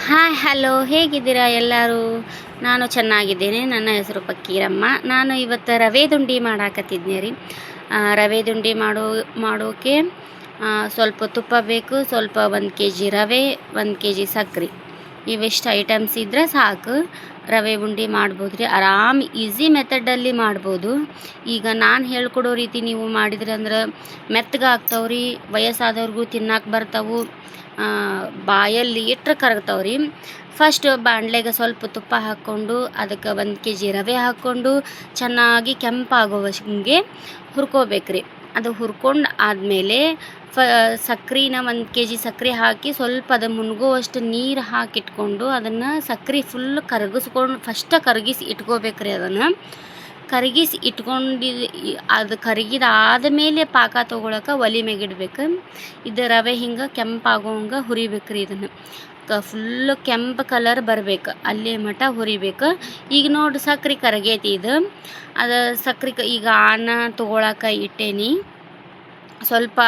Hi hello, ಹೇಗಿದ್ದೀರಾ ಎಲ್ಲರೂ? ನಾನು ಚೆನ್ನಾಗಿದ್ದೇನೆ. ನನ್ನ ಹೆಸರು ಫಕ್ಕೀರಮ್ಮ. ನಾನು ಇವತ್ತು ರವೆ ದುಂಡಿ ಮಾಡಾಕತ್ತಿದ್ದೆ ರೀ. ರವೆ ದುಂಡಿ ಮಾಡೋಕ್ಕೆ ಸ್ವಲ್ಪ ತುಪ್ಪ ಬೇಕು, ಸ್ವಲ್ಪ 1 kg ರವೆ, 1 kg ಸಕ್ರೆ, ಇವೆಷ್ಟು ಐಟಮ್ಸ್ ಇದ್ದರೆ ಸಾಕು. ರವೆ ಉಂಡೆ ಮಾಡ್ಬೋದು ರೀ, ಆರಾಮ್ ಈಸಿ ಮೆಥಡಲ್ಲಿ ಮಾಡ್ಬೋದು. ಈಗ ನಾನು ಹೇಳ್ಕೊಡೋ ರೀತಿ ನೀವು ಮಾಡಿದ್ರಿ ಅಂದ್ರೆ ಮೆತ್ತಗೆ ಆಗ್ತಾವ್ರಿ, ವಯಸ್ಸಾದವ್ರಿಗೂ ತಿನ್ನಕ್ಕೆ ಬರ್ತಾವೆ, ಬಾಯಲ್ಲಿ ಇಟ್ಟರೆ ಕರಗ್ತಾವ್ರಿ. ಫಸ್ಟ್ ಬಾಣಲೆಗೆ ಸ್ವಲ್ಪ ತುಪ್ಪ ಹಾಕ್ಕೊಂಡು ಅದಕ್ಕೆ 1 kg ರವೆ ಹಾಕ್ಕೊಂಡು ಚೆನ್ನಾಗಿ ಕೆಂಪಾಗೋವಷ್ಟಿಗೆ ಹುರ್ಕೋಬೇಕ್ರಿ. ಅದು ಹುರ್ಕೊಂಡು ಆದಮೇಲೆ ಸಕ್ರೆನ 1 kg ಸಕ್ಕರೆ ಹಾಕಿ ಸ್ವಲ್ಪ ಅದು ಮುನ್ಗೋವಷ್ಟು ನೀರು ಹಾಕಿಟ್ಕೊಂಡು ಅದನ್ನು ಸಕ್ಕರೆ ಫುಲ್ ಕರಗಿಸಿ ಇಟ್ಕೋಬೇಕ್ರಿ. ಅದನ್ನು ಕರಗಿಸಿ ಅದು ಕರಗಿದಾದ ಮೇಲೆ ಪಾಕ ತೊಗೊಳಕ್ಕೆ ಒಲೆ ಮ್ಯಾಗ ಇಡ್ಬೇಕು. ಇದು ರವೆ ಹಿಂಗೆ ಕೆಂಪಾಗೋಂಗೆ ಹುರಿಬೇಕ್ರಿ. ಇದನ್ನು ಫುಲ್ಲು ಕೆಂಪು ಕಲರ್ ಬರಬೇಕು, ಅಲ್ಲೇ ಮಟ ಹುರಿಬೇಕು. ಈಗ ನೋಡ್ರಿ ಸಕ್ರೆ ಕರಗೈತಿ. ಅದು ಸಕ್ರೆ ಈಗ ತೊಗೊಳಕ್ಕೆ ಇಟ್ಟೇನಿ. ಸ್ವಲ್ಪ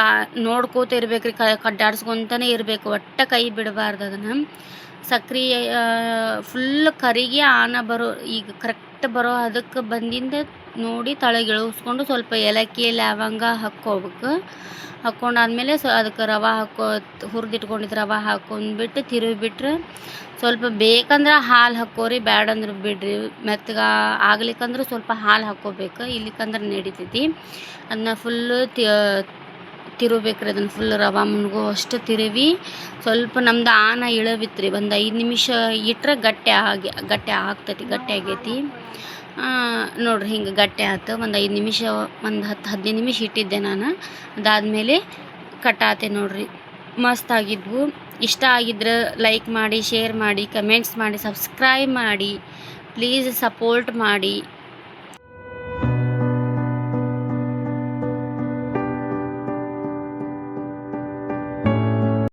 ನೋಡ್ಕೋತ ಇರ್ಬೇಕ್ರಿ, ಕಡ್ಡಾಡ್ಸ್ಕೊತಾನೆ ಇರಬೇಕು, ಒಟ್ಟು ಕೈ ಬಿಡಬಾರ್ದು. ಅದನ್ನು ಸಕ್ರೆ ಫುಲ್ ಕರಿಗಿ ಈಗ ಕರೆಕ್ಟ್ ಬರೋ ಅದಕ್ಕೆ ಬಂದಿಂದ ನೋಡಿ ತಳಗೆ ಇಳಿಸ್ಕೊಂಡು ಸ್ವಲ್ಪ ಏಲಕ್ಕಿ ಲವಂಗ ಹಾಕ್ಕೊಂಡಾದ್ಮೇಲೆ ಅದಕ್ಕೆ ರವೆ ಹುರಿದಿಟ್ಕೊಂಡಿದ್ದು ರವೆ ಹಾಕ್ಕೊಂಡ್ಬಿಟ್ಟು ತಿರುಗಿಬಿಟ್ರೆ ಸ್ವಲ್ಪ ಬೇಕಂದ್ರೆ ಹಾಲು ಹಾಕ್ಕೋರಿ, ಬ್ಯಾಡಂದ್ರೆ ಬಿಡ್ರಿ. ಮೆತ್ತಗೆ ಆಗ್ಲಿಕ್ಕಂದ್ರೆ ಸ್ವಲ್ಪ ಹಾಲು ಹಾಕ್ಕೋಬೇಕು, ಇಲ್ಲಿಕ್ಕಂದ್ರೆ ನಡಿತೈತಿ. ಅದನ್ನ ಫುಲ್ಲು ತಿರುಬೇಕ್ರಿ. ಅದನ್ನು ಫುಲ್ ರವೆ ಮುನ್ಗೋ ಅಷ್ಟು ತಿರುವಿ ಸ್ವಲ್ಪ ನಮ್ದು ಇಳವಿತ್ರಿ, ಒಂದು 5 ನಿಮಿಷ ಇಟ್ಟರೆ ಗಟ್ಟಿ ಆಗ್ತೈತಿ, ಗಟ್ಟಿ ಆಗೈತಿ ನೋಡ್ರಿ. ಹಿಂಗೆ ಗಟ್ಟಿ ಆಯ್ತು. ಒಂದು 5 ನಿಮಿಷ, ಒಂದು 10-15 ನಿಮಿಷ ಇಟ್ಟಿದ್ದೆ ನಾನು. ಅದಾದಮೇಲೆ ಕಟ್ಟಾತೆ ನೋಡ್ರಿ. ಮಸ್ತ್ ಆಗಿದ್ವು. ಇಷ್ಟ ಆಗಿದ್ರೆ ಲೈಕ್ ಮಾಡಿ, ಶೇರ್ ಮಾಡಿ, ಕಮೆಂಟ್ಸ್ ಮಾಡಿ, ಸಬ್ಸ್ಕ್ರೈಬ್ ಮಾಡಿ, ಪ್ಲೀಸ್ ಸಪೋರ್ಟ್ ಮಾಡಿ.